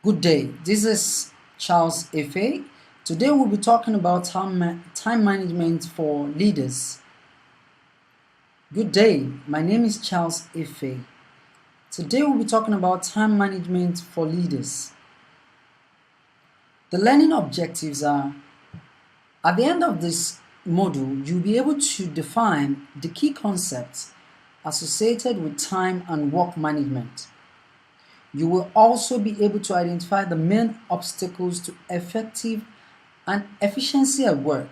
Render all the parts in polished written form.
Good day, this is Charles Efe. Today we'll be talking about time management for leaders. Good day, my name is Charles Efe. Today we'll be talking about time management for leaders. The learning objectives are, at the end of this module, you'll be able to define the key concepts associated with time and work management. You will also be able to identify the main obstacles to effective and efficiency at work.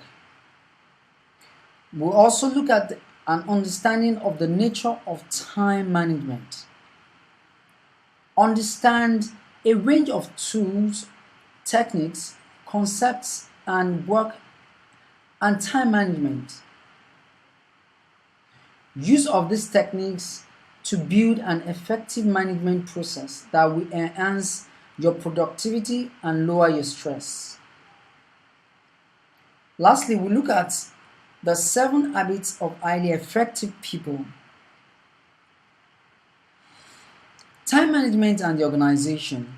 We'll also look at an understanding of the nature of time management. Understand a range of tools, techniques, concepts, and work and time management. Use of these techniques to build an effective management process that will enhance your productivity and lower your stress. Lastly, we look at the 7 habits of highly effective people. Time management and the organization.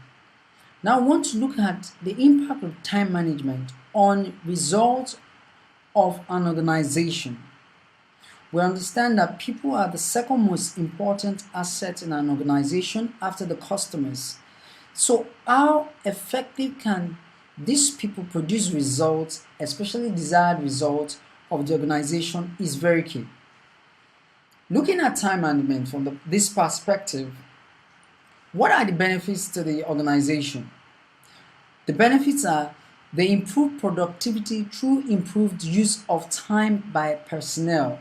Now I want to look at the impact of time management on results of an organization. We understand that people are the second most important asset in an organization after the customers. So how effective can these people produce results, especially desired results of the organization, is very key. Looking at time management from this perspective, what are the benefits to the organization? The benefits are they improve productivity through improved use of time by personnel.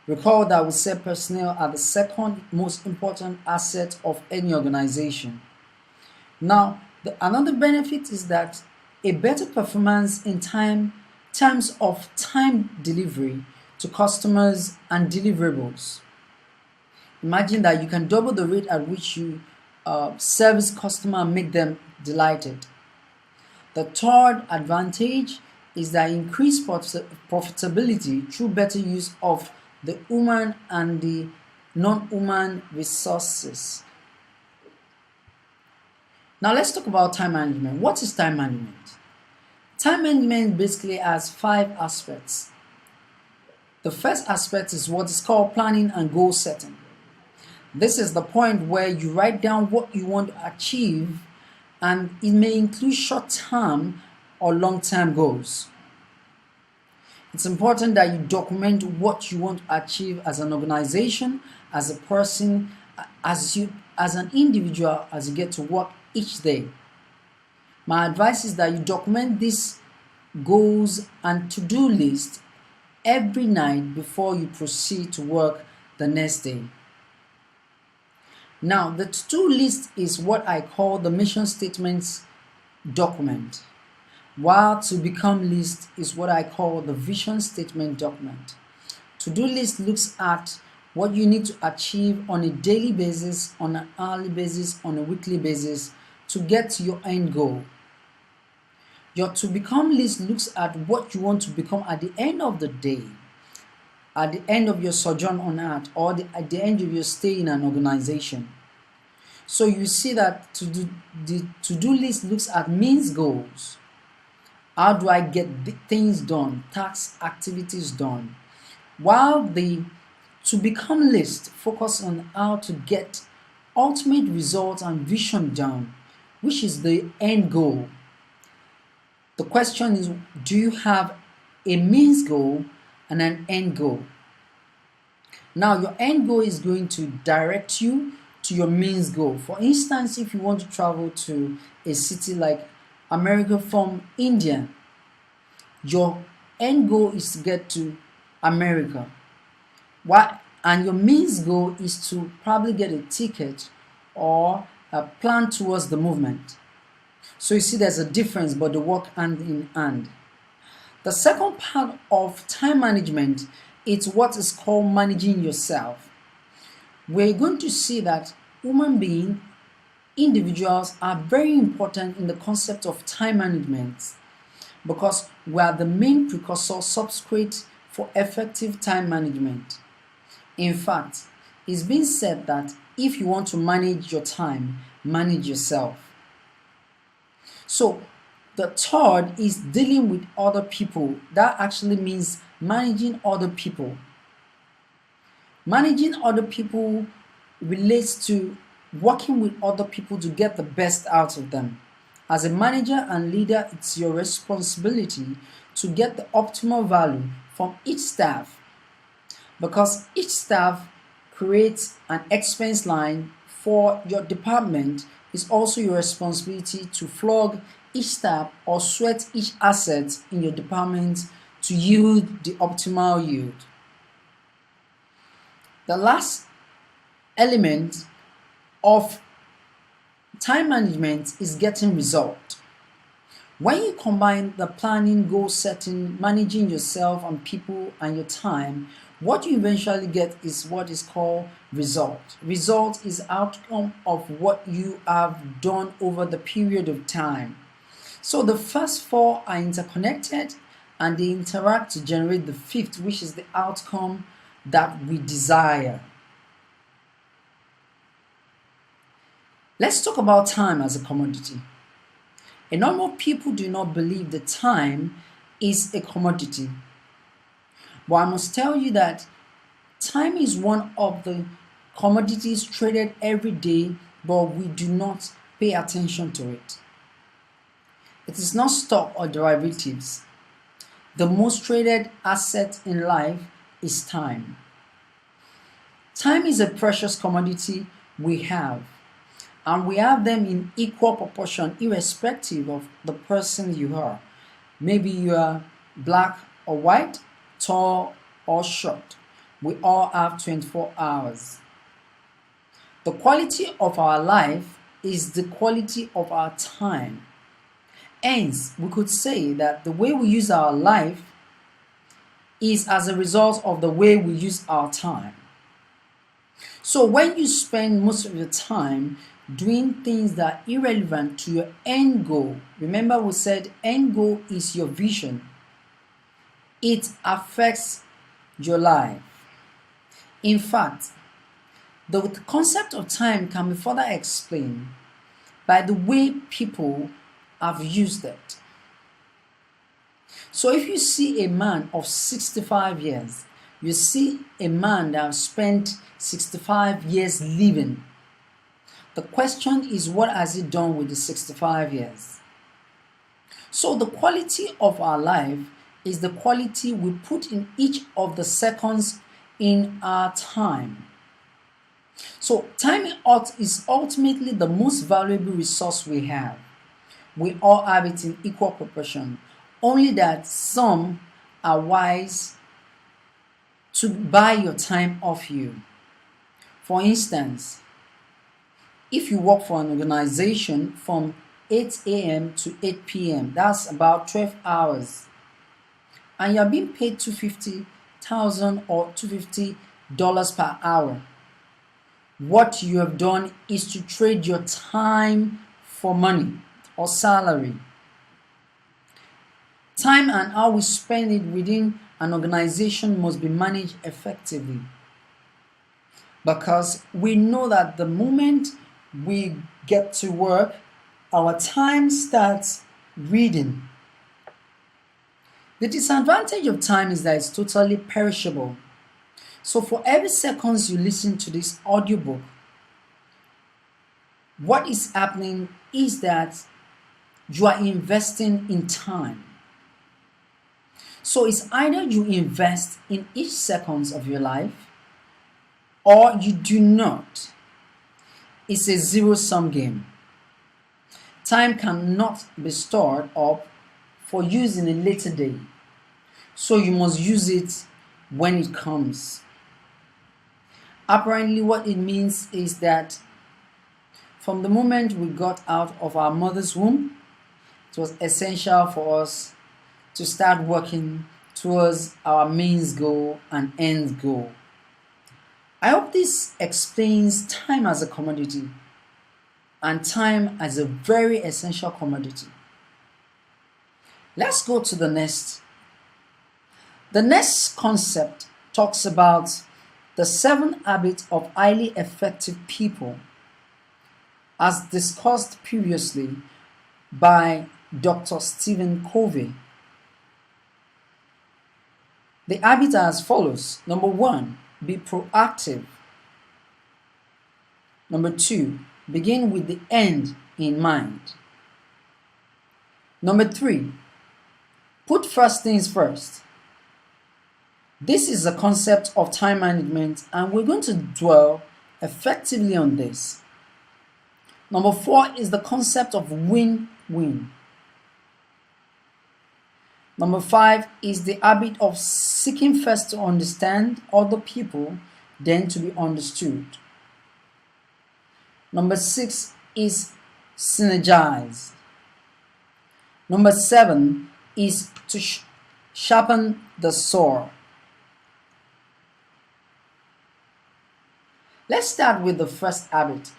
Recall that we said personnel are the second most important asset of any organization. Now, another benefit is that a better performance in terms of time delivery to customers and deliverables. Imagine that you can double the rate at which you service customer and make them delighted. The third advantage is that increased profitability through better use of the human and the non-human resources. Now let's talk about time management. What is time management? Time management basically has 5 aspects. The first aspect is what is called planning and goal setting. This is the point where you write down what you want to achieve, and it may include short-term or long-term goals. It's important that you document what you want to achieve as an organization, as a person, as an individual, as you get to work each day. My advice is that you document these goals and to-do list every night before you proceed to work the next day. Now, the to-do list is what I call the mission statements document, while to become list is what I call the vision statement document. To-do list looks at what you need to achieve on a daily basis, on an hourly basis, on a weekly basis to get to your end goal. Your to become list looks at what you want to become at the end of the day, at the end of your sojourn on earth, or at the end of your stay in an organization. So you see that the to-do list looks at means goals. How do I get things done, tasks, activities done? While the to become list focus on how to get ultimate results and vision done, which is the end goal. The question is, do you have a means goal and an end goal? Now, your end goal is going to direct you to your means goal. For instance, if you want to travel to a city like America from India, your end goal is to get to America. And your means goal is to probably get a ticket or a plan towards the movement. So you see there's a difference, but they work hand in hand. The second part of time management is what is called managing yourself. We're going to see that human beings, individuals are very important in the concept of time management because we are the main precursor substrate for effective time management. In fact, it's been said that if you want to manage your time, manage yourself. So the third is dealing with other people. That actually means managing other people. Managing other people relates to working with other people to get the best out of them. As a manager and leader, it's your responsibility to get the optimal value from each staff, because each staff creates an expense line for your department. It's also your responsibility to flog each staff or sweat each asset in your department to yield the optimal yield. The last element of time management is getting result. When you combine the planning, goal setting, managing yourself and people and your time, what you eventually get is what is called result. Result is outcome of what you have done over the period of time. So the first four are interconnected and they interact to generate the fifth, which is the outcome that we desire. Let's talk about time as a commodity. A number of people do not believe that time is a commodity. But I must tell you that time is one of the commodities traded every day, but we do not pay attention to it. It is not stock or derivatives. The most traded asset in life is time. Time is a precious commodity we have, and we have them in equal proportion irrespective of the person you are. Maybe you are black or white, tall or short. We all have 24 hours. The quality of our life is the quality of our time. Hence, we could say that the way we use our life is as a result of the way we use our time. So when you spend most of your time doing things that are irrelevant to your end goal, remember we said end goal is your vision, it affects your life. In fact, the concept of time can be further explained by the way people have used it. So if you see a man of 65 years, you see a man that has spent 65 years living. The question is, what has he done with the 65 years? So the quality of our life is the quality we put in each of the seconds in our time. So time is ultimately the most valuable resource we have. We all have it in equal proportion, only that some are wise to buy your time off you. For instance, if you work for an organization from 8 a.m. to 8 p.m., that's about 12 hours, and you're being paid $250,000 or $250 per hour, what you have done is to trade your time for money or salary. Time and how we spend it within an organization must be managed effectively, because we know that the moment we get to work, our time starts reading. The disadvantage of time is that it's totally perishable. So for every second you listen to this audiobook, what is happening is that you are investing in time. So it's either you invest in each second of your life or you do not. It's a zero-sum game. Time cannot be stored up for use in a later day. So you must use it when it comes. Apparently what it means is that from the moment we got out of our mother's womb, it was essential for us to start working towards our main goal and end goal. I hope this explains time as a commodity and time as a very essential commodity. Let's go to the next. The next concept talks about the 7 habits of highly effective people. As discussed previously, by Dr. Stephen Covey. The habits are as follows. Number 1, be proactive. Number 2, begin with the end in mind. Number 3, put first things first. This is a concept of time management, and we're going to dwell effectively on this. Number 4 is the concept of win-win. Number 5 is the habit of seeking first to understand other people, then to be understood. Number 6 is synergize. Number 7 is to sharpen the sword. Let's start with the first habit.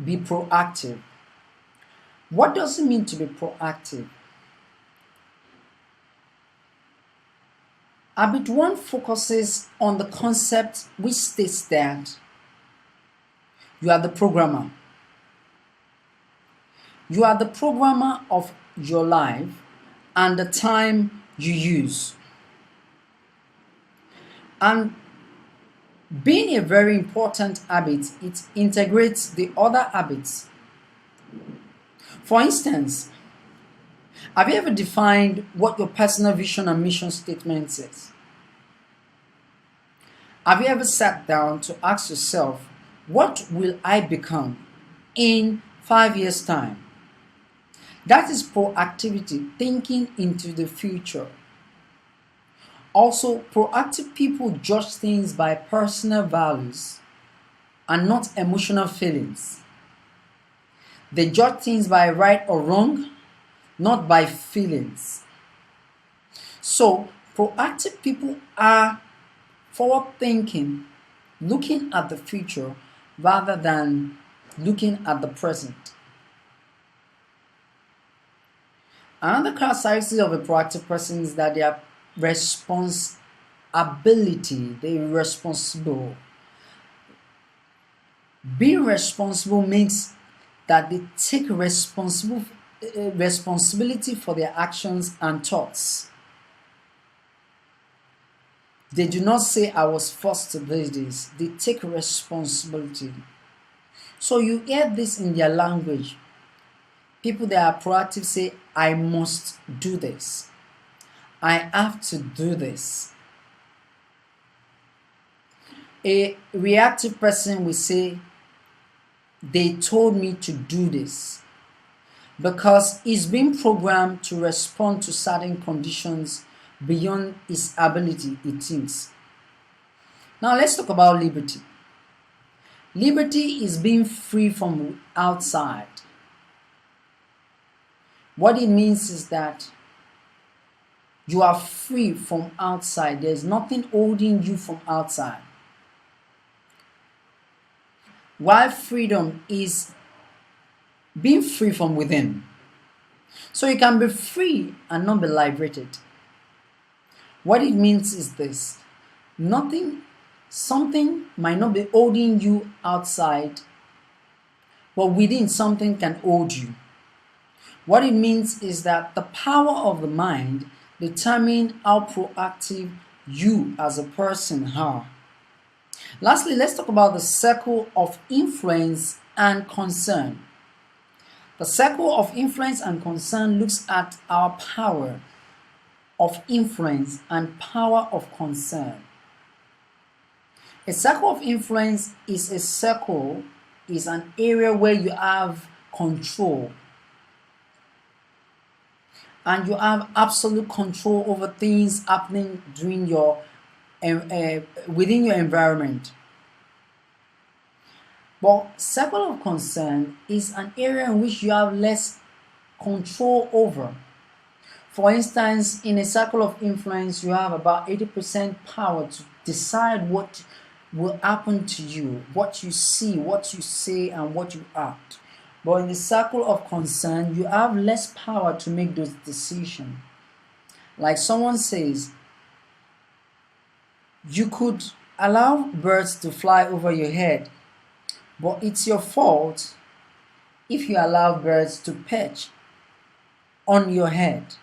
Be proactive. What does it mean to be proactive? Habit 1 focuses on the concept which states that you are the programmer. You are the programmer of your life and the time you use. And being a very important habit, it integrates the other habits. For instance, have you ever defined what your personal vision and mission statement is? Have you ever sat down to ask yourself, what will I become in 5 years' time? That is proactivity, thinking into the future. Also, proactive people judge things by personal values and not emotional feelings. They judge things by right or wrong, not by feelings. So, proactive people are forward thinking, looking at the future rather than looking at the present. Another characteristic of a proactive person is that they are responsibility. They are responsible. Being responsible means that they take responsibility for their actions and thoughts. They do not say, I was forced to do this. They take responsibility. So you hear this in their language. People that are proactive say, I must do this. I have to do this. A reactive person will say, they told me to do this, because he's been programmed to respond to certain conditions beyond his ability, it thinks. Now let's talk about liberty. Liberty is being free from outside. What it means is that you are free from outside. There's nothing holding you from outside. While freedom is being free from within. So you can be free and not be liberated. What it means is this: something might not be holding you outside, but within something can hold you. What it means is that the power of the mind determines how proactive you as a person are. Lastly, let's talk about the circle of influence and concern. The circle of influence and concern looks at our power of influence and power of concern. A circle of influence is an area where you have control. And you have absolute control over things happening during within your environment. But circle of concern is an area in which you have less control over. For instance, in a circle of influence, you have about 80% power to decide what will happen to you, what you see, what you say, and what you act. But in the circle of concern, you have less power to make those decisions. Like someone says, you could allow birds to fly over your head, but it's your fault if you allow birds to perch on your head.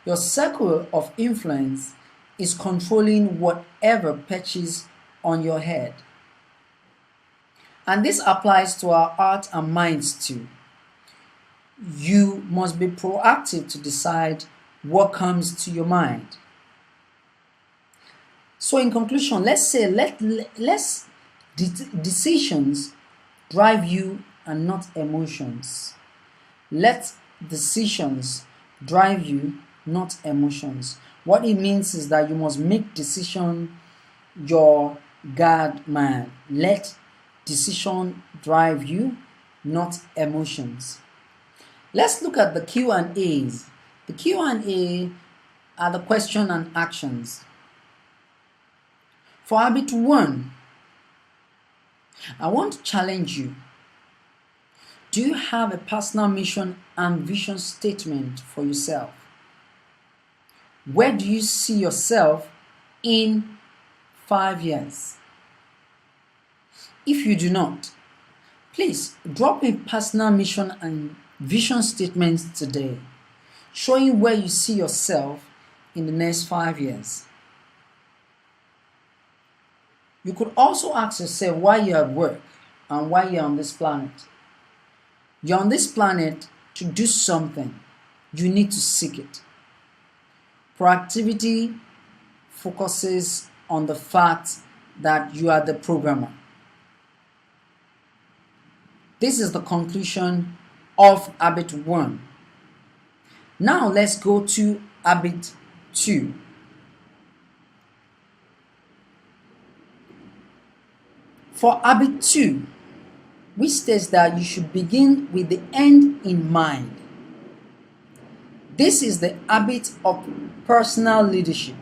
Your circle of influence is controlling whatever perches on your head. And this applies to our heart and minds too. You must be proactive to decide what comes to your mind. So in conclusion, let's say decisions drive you and not emotions. Let decisions drive you, not emotions. What it means is that you must make decision your guard man. Let decision drive you, not emotions. Let's look at the Q&As. The Q&A are the question and actions. For habit 1, I want to challenge you. Do you have a personal mission and vision statement for yourself? Where do you see yourself in 5 years? If you do not, please drop a personal mission and vision statement today, showing where you see yourself in the next 5 years. You could also ask yourself why you're at work and why you're on this planet. You're on this planet to do something. You need to seek it. Proactivity focuses on the fact that you are the programmer. This is the conclusion of habit 1. Now let's go to habit 2. For habit 2, which states that you should begin with the end in mind. This is the habit of personal leadership.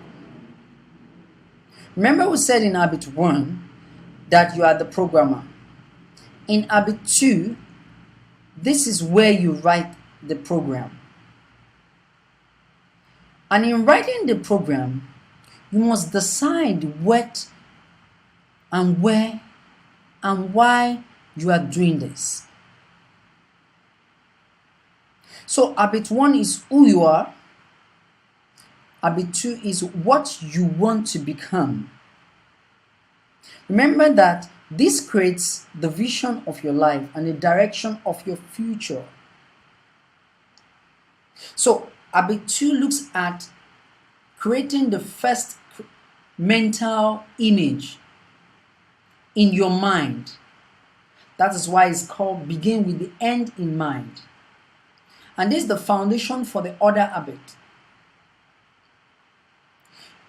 Remember we said in habit 1 that you are the programmer. In habit 2, this is where you write the program. And in writing the program, you must decide what and where and why you are doing this. So habit 1 is who you are. Habit 2 is what you want to become. Remember that this creates the vision of your life and the direction of your future. So habit 2 looks at creating the first mental image in your mind. That is why it's called begin with the end in mind. And this is the foundation for the other habit.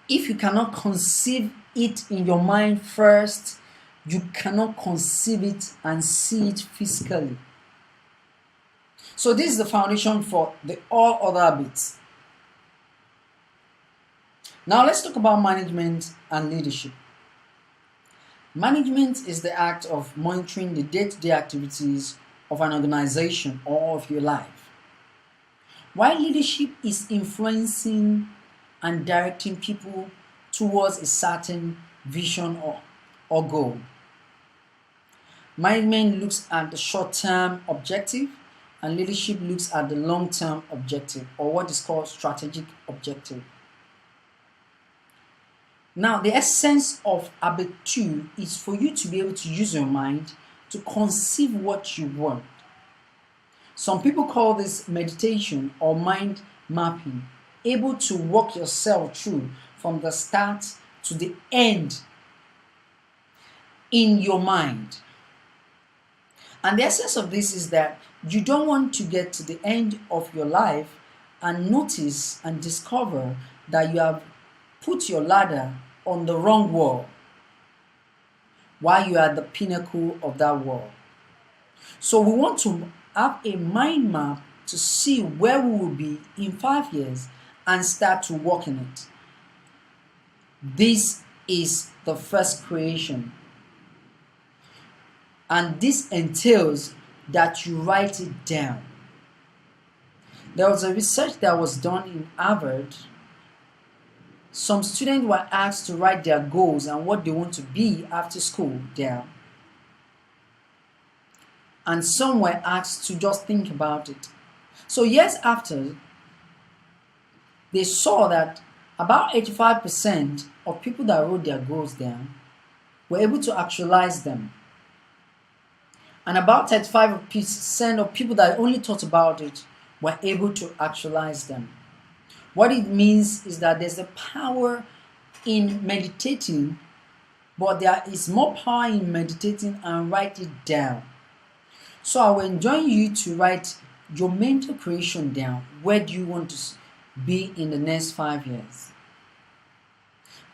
If you cannot conceive it in your mind first, you cannot conceive it and see it physically. So this is the foundation for the all other habits. Now let's talk about management and leadership. Management is the act of monitoring the day-to-day activities of an organization or of your life, while leadership is influencing and directing people towards a certain vision or goal. Management looks at the short-term objective and leadership looks at the long-term objective, or what is called strategic objective. Now, the essence of habit 2 is for you to be able to use your mind to conceive what you want. Some people call this meditation or mind mapping, able to walk yourself through from the start to the end in your mind. And the essence of this is that you don't want to get to the end of your life and notice and discover that you have put your ladder on the wrong wall while you are at the pinnacle of that wall. So we want to have a mind map to see where we will be in 5 years and start to walk in it. This is the first creation. And this entails that you write it down. There was a research that was done in Harvard. Some students were asked to write their goals and what they want to be after school down. And some were asked to just think about it. So years after, they saw that about 85% of people that wrote their goals down were able to actualize them. And about 35% of people that only thought about it were able to actualize them. What it means is that there's a power in meditating, but there is more power in meditating and write it down. So I will enjoin you to write your mental creation down. Where do you want to be in the next 5 years?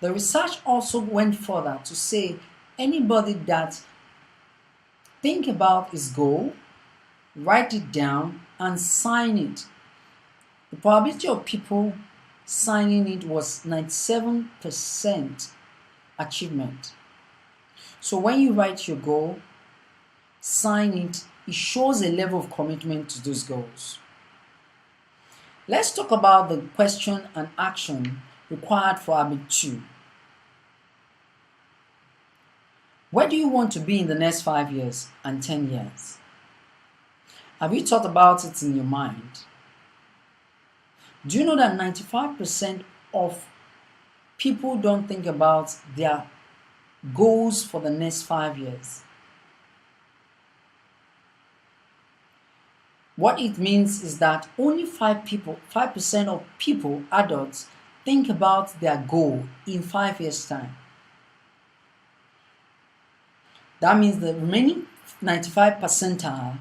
The research also went further to say anybody that think about his goal, write it down, and sign it. The probability of people signing it was 97% achievement. So when you write your goal, sign it, it shows a level of commitment to those goals. Let's talk about the question and action required for habit 2. Where do you want to be in the next 5 years and 10 years? Have you thought about it in your mind? Do you know that 95% of people don't think about their goals for the next 5 years? What it means is that only 5% of people, adults, think about their goal in 5 years' time. That means the remaining 95%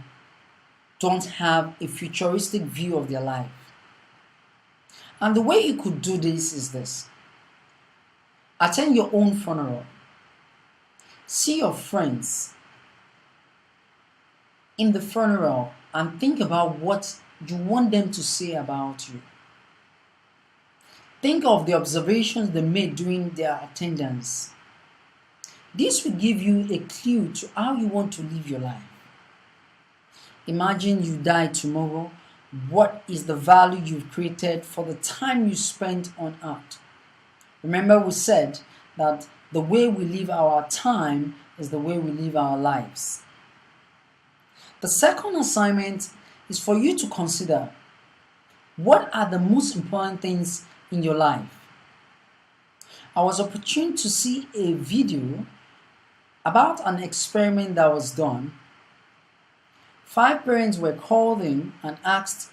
don't have a futuristic view of their life. And the way you could do this is this. Attend your own funeral. See your friends in the funeral and think about what you want them to say about you. Think of the observations they made during their attendance. This will give you a clue to how you want to live your life. Imagine you die tomorrow. What is the value you've created for the time you spent on earth? Remember, we said that the way we live our time is the way we live our lives. The second assignment is for you to consider what are the most important things in your life. I was opportune to see a video about an experiment that was done. 5 parents were called in and asked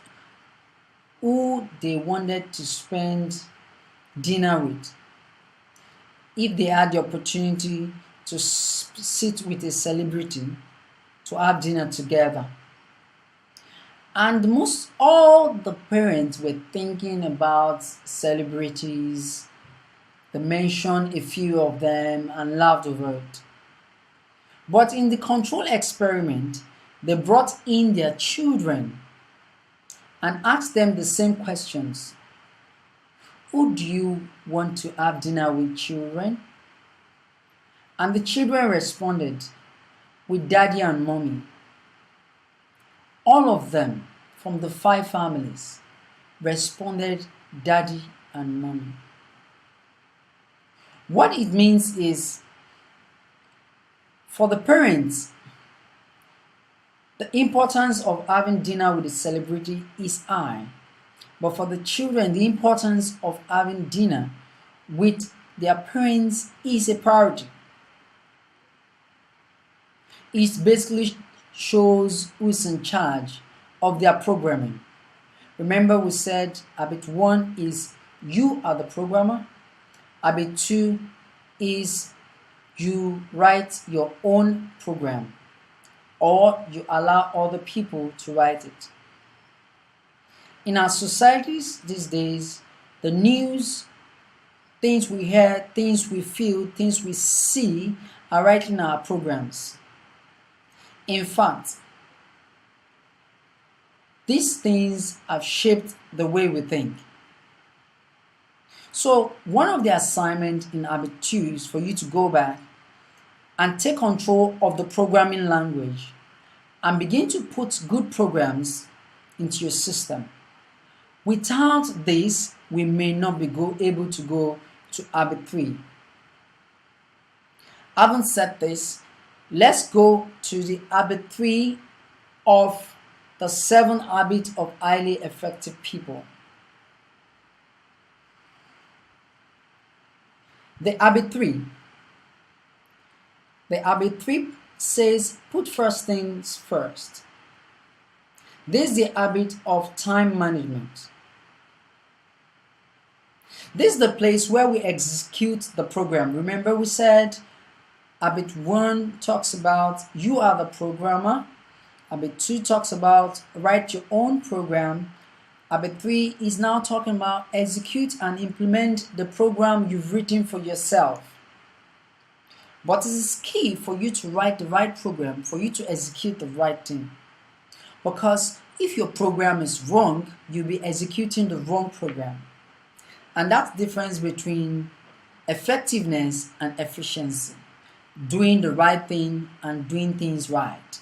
who they wanted to spend dinner with. If they had the opportunity to sit with a celebrity to have dinner together. And all the parents were thinking about celebrities. They mentioned a few of them and laughed over it. But in the control experiment, they brought in their children and asked them the same questions. Who do you want to have dinner with, children? And the children responded, with daddy and mommy. All of them from the 5 families responded daddy and mommy. What it means is, for the parents, the importance of having dinner with a celebrity is high. But for the children, the importance of having dinner with their parents is a priority. It basically shows who is in charge of their programming. Remember, we said habit 1 is you are the programmer. Habit 2 is you write your own program, or you allow other people to write it. In our societies these days, the news, things we hear, things we feel, things we see are right in our programs. In fact, these things have shaped the way we think. So one of the assignments in habit 2 is for you to go back and take control of the programming language and begin to put good programs into your system. Without this, we may not be able to go to habit 3. Having said this, let's go to the habit 3 of the 7 habits of highly effective people. The habit 3. The habit 3 says put first things first. This is the habit of time management. This is the place where we execute the program. Remember we said habit 1 talks about you are the programmer. Habit 2 talks about write your own program. Habit 3 is now talking about execute and implement the program you've written for yourself. But it is key for you to write the right program, for you to execute the right thing. Because if your program is wrong, you'll be executing the wrong program. And that's the difference between effectiveness and efficiency. Doing the right thing and doing things right.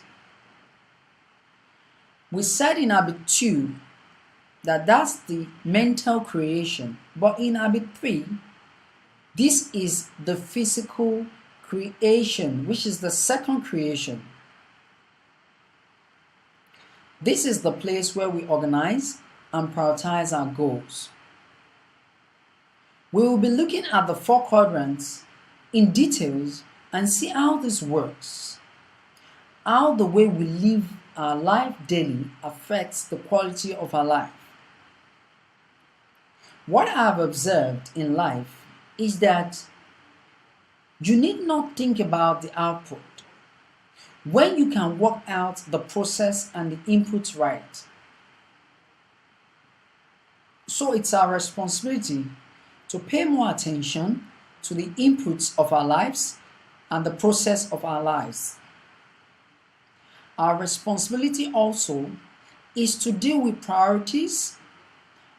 We said in habit 2 that that's the mental creation. But in habit 3, this is the physical creation, which is the second creation. This is the place where we organize and prioritize our goals. We will be looking at the 4 quadrants in details and see how this works. How the way we live our life daily affects the quality of our life. What I have observed in life is that you need not think about the output when you can work out the process and the inputs right. So it's our responsibility to pay more attention to the inputs of our lives and the process of our lives. Our responsibility also is to deal with priorities,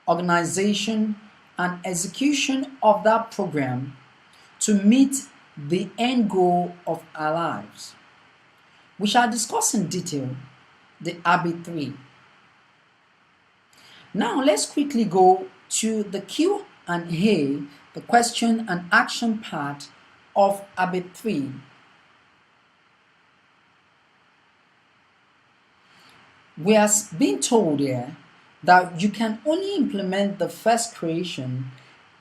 organization, and execution of that program to meet the end goal of our lives. We shall discuss in detail the habit 3. Now let's quickly go to the Q&A, the question and action part of habit 3. We are being told here that you can only implement the first creation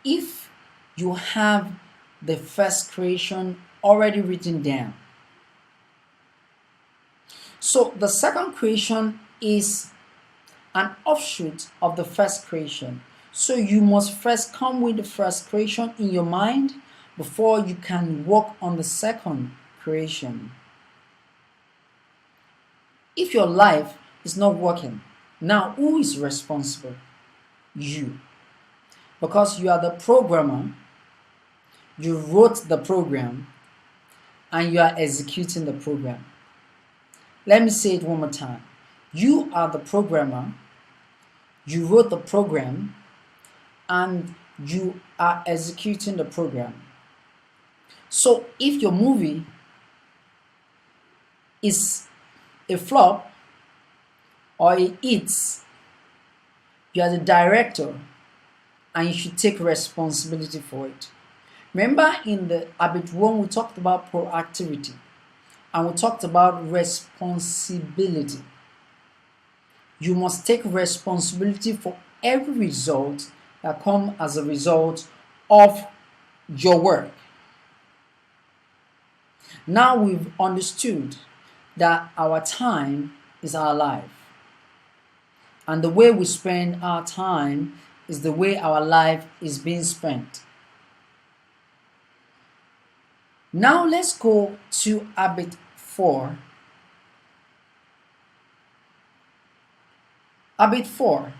if you have the first creation already written down. So the second creation is an offshoot of the first creation. So you must first come with the first creation in your mind before you can work on the second creation. If your life is not working, now who is responsible? You. Because you are the programmer, you wrote the program, and you are executing the program. Let me say it one more time. You are the programmer, you wrote the program, and you are executing the program. So if your movie is a flop or it hits, you are the director and you should take responsibility for it. Remember in the habit 1 we talked about proactivity and we talked about responsibility. You must take responsibility for every result that comes as a result of your work. Now we've understood that our time is our life. And the way we spend our time is the way our life is being spent. Now let's go to habit 4. Habit 4.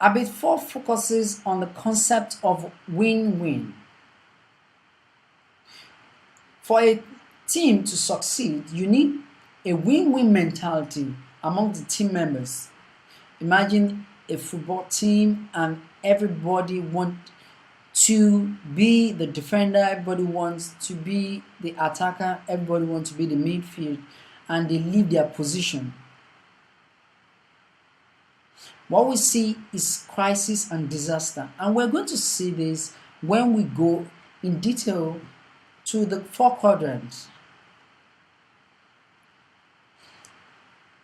Habit 4 focuses on the concept of win-win. For a team to succeed, you need a win-win mentality among the team members. Imagine a football team and everybody wants to be the defender, everybody wants to be the attacker, everybody wants to be the midfield, and they leave their position. What we see is crisis and disaster, and we're going to see this when we go in detail to the 4 quadrants.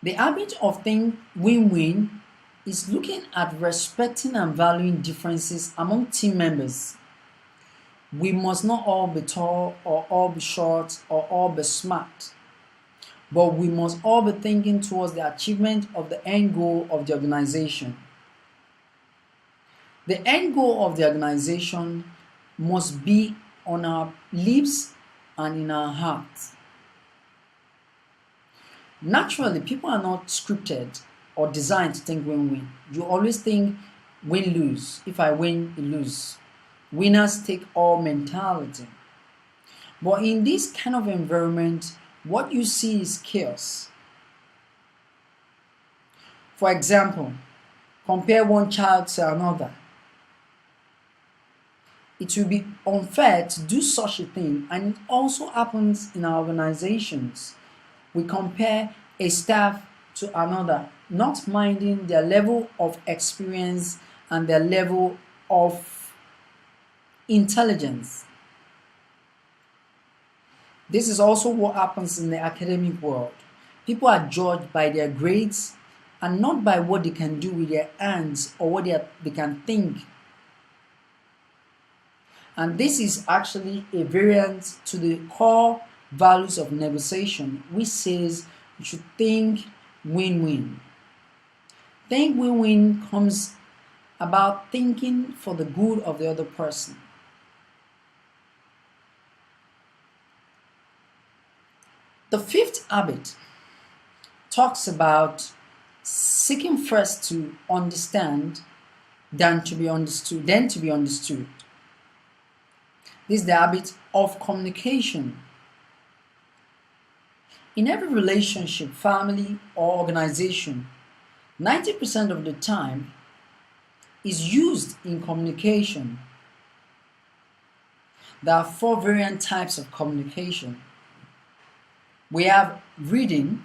The habit of think win-win is looking at respecting and valuing differences among team members. We must not all be tall or all be short or all be smart, but we must all be thinking towards the achievement of the end goal of the organization. The end goal of the organization must be on our lips and in our hearts. Naturally, people are not scripted or designed to think win-win. You always think win-lose. If I win, you lose. Winners take all mentality. But in this kind of environment, what you see is chaos. For example, compare one child to another. It will be unfair to do such a thing, and it also happens in our organizations. We compare a staff to another, not minding their level of experience and their level of intelligence. This is also what happens in the academic world. People are judged by their grades and not by what they can do with their hands or what they can think. And this is actually a variant to the core values of negotiation, which says you should think win-win. Think win-win comes about thinking for the good of the other person. The fifth habit talks about seeking first to understand then to be understood. This is the habit of communication. In every relationship, family, or organization, 90% of the time is used in communication. There are 4 variant types of communication. We have reading,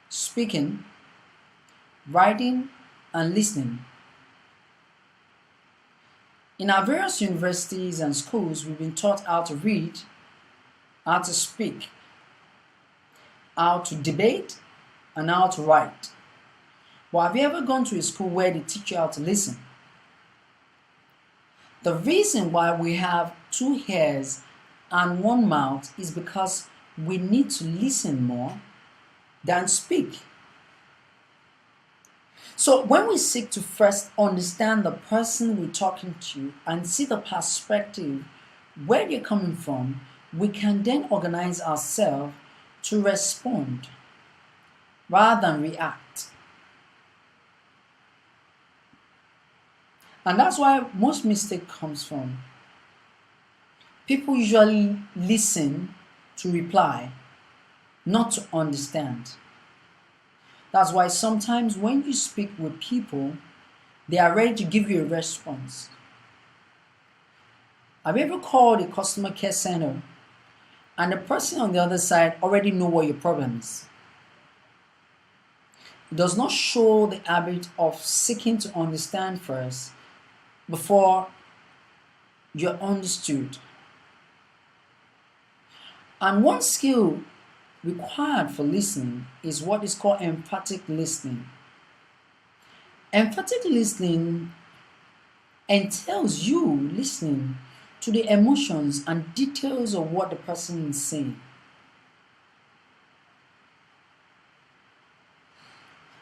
speaking, writing, and listening. In our various universities and schools, we've been taught how to read, how to speak, how to debate, and how to write. But have you ever gone to a school where they teach you how to listen? The reason why we have 2 ears and 1 mouth is because we need to listen more than speak. So when we seek to first understand the person we're talking to and see the perspective where they're coming from, we can then organize ourselves to respond rather than react. And that's why most mistake comes from. People usually listen to reply, not to understand. That's why sometimes when you speak with people, they are ready to give you a response. Have you ever called a customer care center and the person on the other side already know what your problem is? It does not show the habit of seeking to understand first before you're understood. And one skill required for listening is what is called emphatic listening. Emphatic listening entails you listening to the emotions and details of what the person is saying.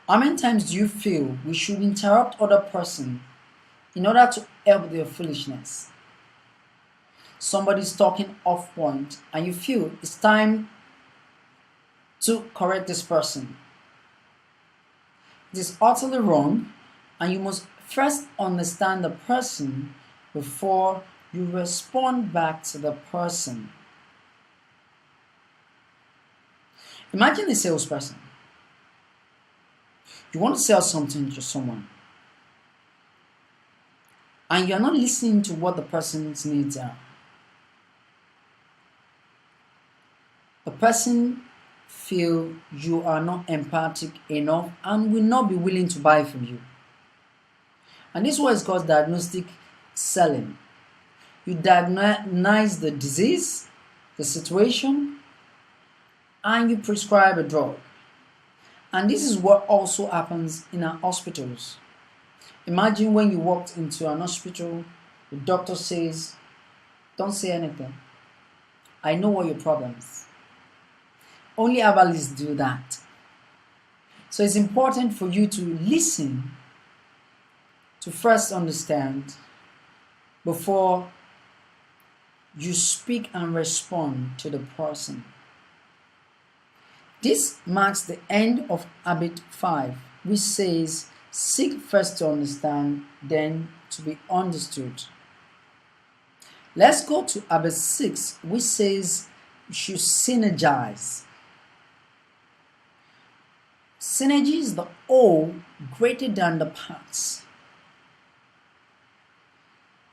How many times do you feel we should interrupt other person in order to help their foolishness? Somebody's talking off point and you feel it's time to correct this person. It is utterly wrong, and you must first understand the person before you respond back to the person. Imagine a salesperson. You want to sell something to someone, and you're not listening to what the person's needs are. The person feel you are not empathic enough and will not be willing to buy from you. And this is what is called diagnostic selling. You diagnose the disease, the situation, and you prescribe a drug. And this is what also happens in our hospitals. Imagine when you walked into an hospital, the doctor says, Don't say anything. I know what your problem is. Only herbalists do that. So it's important for you to listen, to first understand before you speak and respond to the person. This marks the end of habit 5, which says seek first to understand, then to be understood. Let's go to habit 6, which says you should synergize. Synergy is the whole greater than the parts.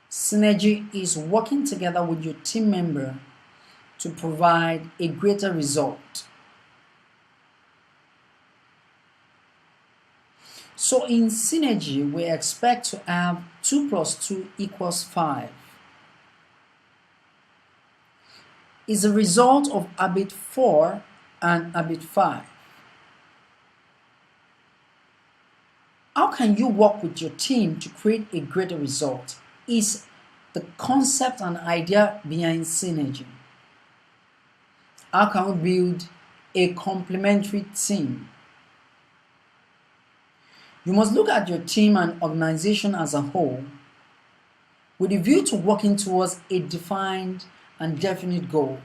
Synergy is working together with your team member to provide a greater result. So in synergy, we expect to have 2 plus 2 equals 5. It's a result of habit 4 and habit 5. How can you work with your team to create a greater result? Is the concept and idea behind synergy. How can we build a complementary team? You must look at your team and organization as a whole with a view to working towards a defined and definite goal.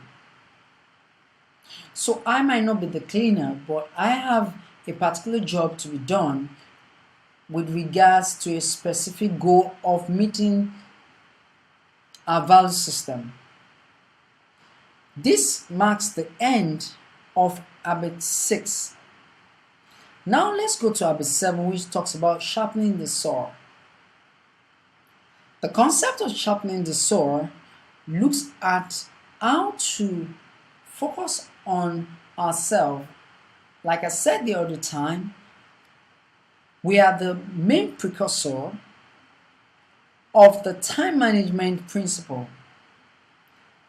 So I might not be the cleaner, but I have a particular job to be done with regards to a specific goal of meeting our value system. This marks the end of habit 6. Now let's go to habit 7, which talks about sharpening the saw. The concept of sharpening the saw looks at how to focus on ourselves. Like I said the other time, we are the main precursor of the time management principle.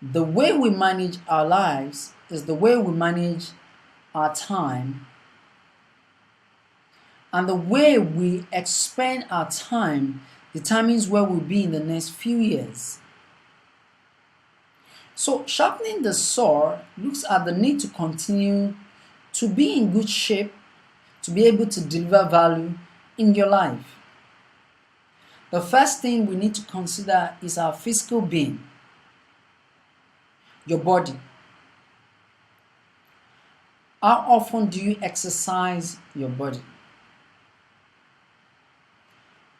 The way we manage our lives is the way we manage our time, and the way we expend our time determines where we'll be in the next few years. So sharpening the saw looks at the need to continue to be in good shape to be able to deliver value in your life. The first thing we need to consider is our physical being, your body. How often do you exercise your body?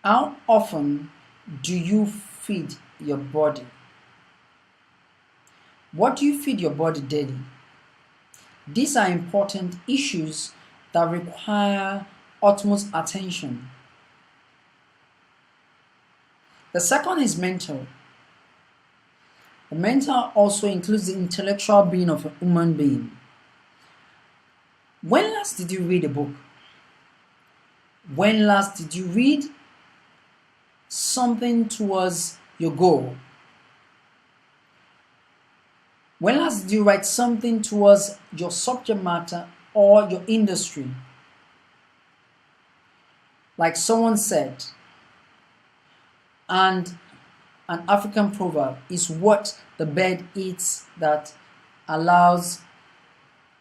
How often do you feed your body? What do you feed your body daily? These are important issues that require utmost attention. The second is mental. The mental also includes the intellectual being of a human being. When last did you read a book? When last did you read something towards your goal? When last did you write something towards your subject matter or your industry? Like someone said, and an African proverb is what the bird eats that allows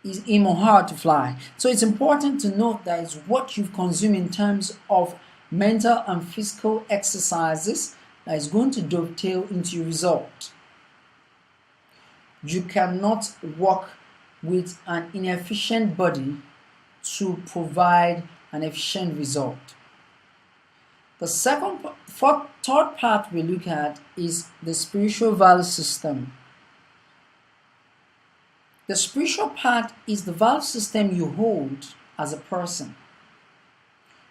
him or her to fly. So it's important to note that it's what you've consumed in terms of mental and physical exercises that is going to dovetail into your result. You cannot work with an inefficient body to provide an efficient result. The third part we look at is the spiritual value system. The spiritual part is the value system you hold as a person.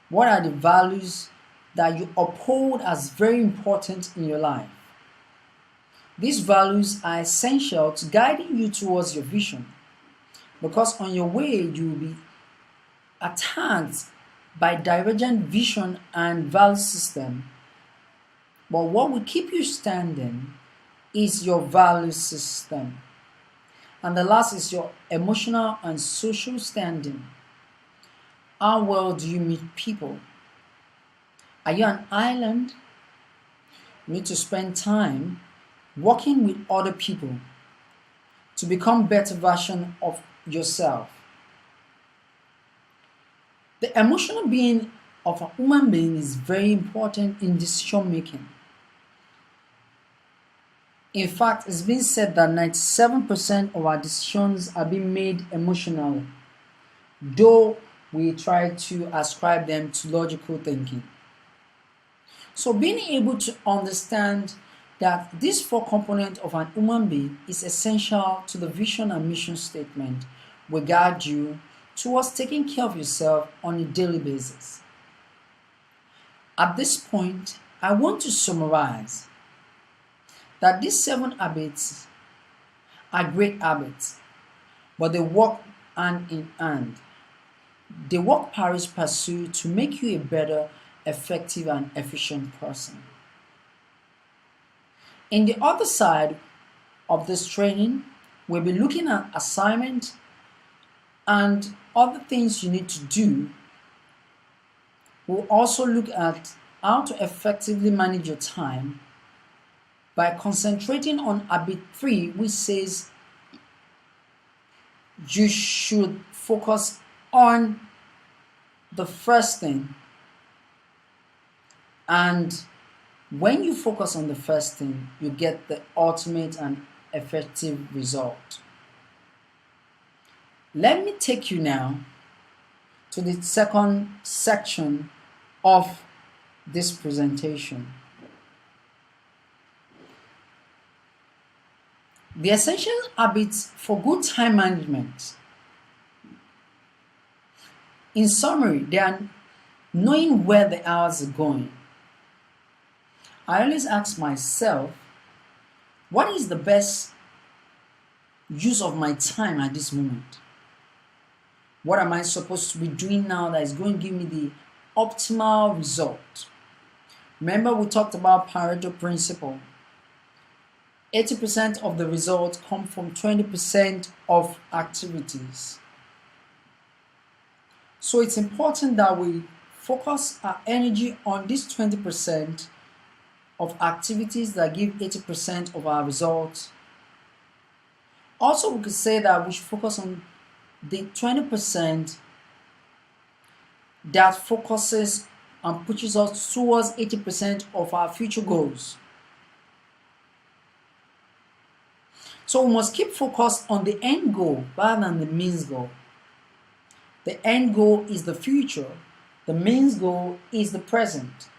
What are the values that you uphold as very important in your life? These values are essential to guiding you towards your vision, because on your way you will be attacked by divergent vision and value system. But what will keep you standing is your value system. And the last is your emotional and social standing. How well do you meet people? Are you an island? You need to spend time working with other people to become better version of yourself. The emotional being of a human being is very important in decision making. In fact, it's been said that 97% of our decisions are being made emotionally, though we try to ascribe them to logical thinking. So being able to understand that these four components of an human being is essential to the vision and mission statement will guide you towards taking care of yourself on a daily basis. At this point, I want to summarize that these 7 habits are great habits, but they work hand in hand. They work pari passu to make you a better, effective, and efficient person. In the other side of this training, we'll be looking at assignment and other things you need to do. We'll also look at how to effectively manage your time by concentrating on habit 3, which says you should focus on the first thing, and when you focus on the first thing, you get the ultimate and effective result. Let me take you now to the second section of this presentation. The essential habits for good time management. In summary, they are knowing where the hours are going. I always ask myself, what is the best use of my time at this moment? What am I supposed to be doing now that is going to give me the optimal result? Remember, we talked about Pareto principle. 80% of the results come from 20% of activities. So it's important that we focus our energy on this 20% of activities that give 80% of our results. Also, we could say that we should focus on the 20% that focuses and pushes us towards 80% of our future goals. So we must keep focused on the end goal rather than the means goal. The end goal is the future. The means goal is the present.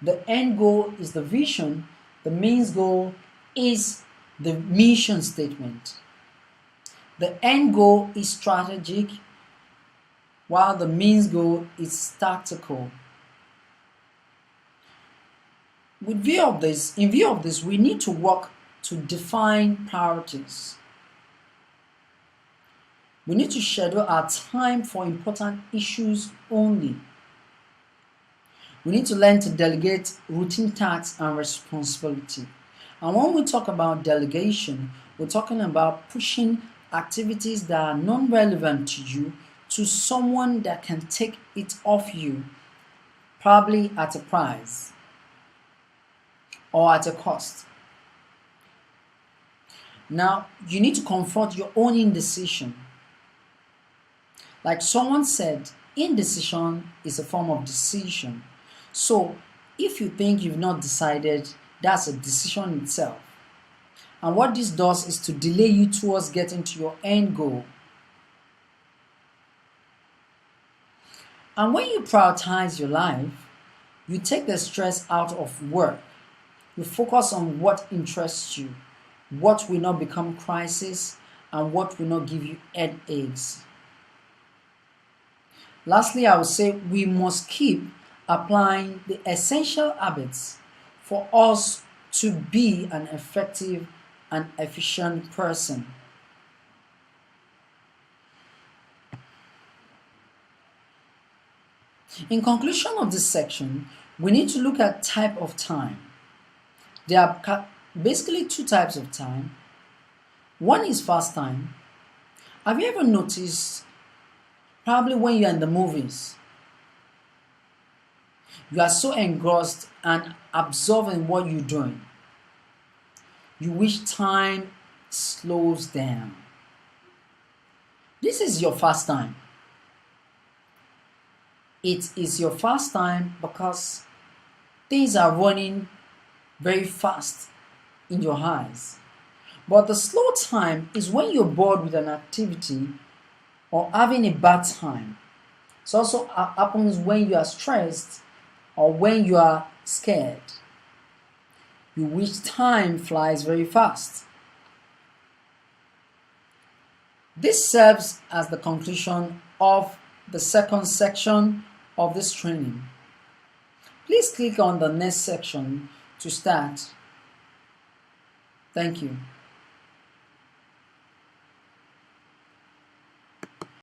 The end goal is the vision. The means goal is the mission statement. The end goal is strategic, while the means goal is tactical. In view of this, we need to work to define priorities. We need to schedule our time for important issues only. We need to learn to delegate routine tasks and responsibility. And when we talk about delegation, we're talking about pushing activities that are non-relevant to you to someone that can take it off you, probably at a price or at a cost. Now, you need to confront your own indecision. Like someone said, indecision is a form of decision. So, if you think you've not decided, that's a decision itself. And what this does is to delay you towards getting to your end goal. And when you prioritize your life, you take the stress out of work. You focus on what interests you, what will not become crisis, and what will not give you headaches. Lastly, I would say we must keep applying the essential habits for us to be an effective and efficient person. In conclusion of this section, we need to look at type of time. There are basically 2 types of time. One is fast time. Have you ever noticed, probably when you're in the movies, you are so engrossed and absorbed in what you're doing. You wish time slows down. This is your fast time. It is your fast time because things are running very fast in your eyes. But the slow time is when you're bored with an activity or having a bad time. It also happens when you are stressed or when you are scared. You wish time flies very fast. This serves as the conclusion of the second section of this training. Please click on the next section to start. Thank you.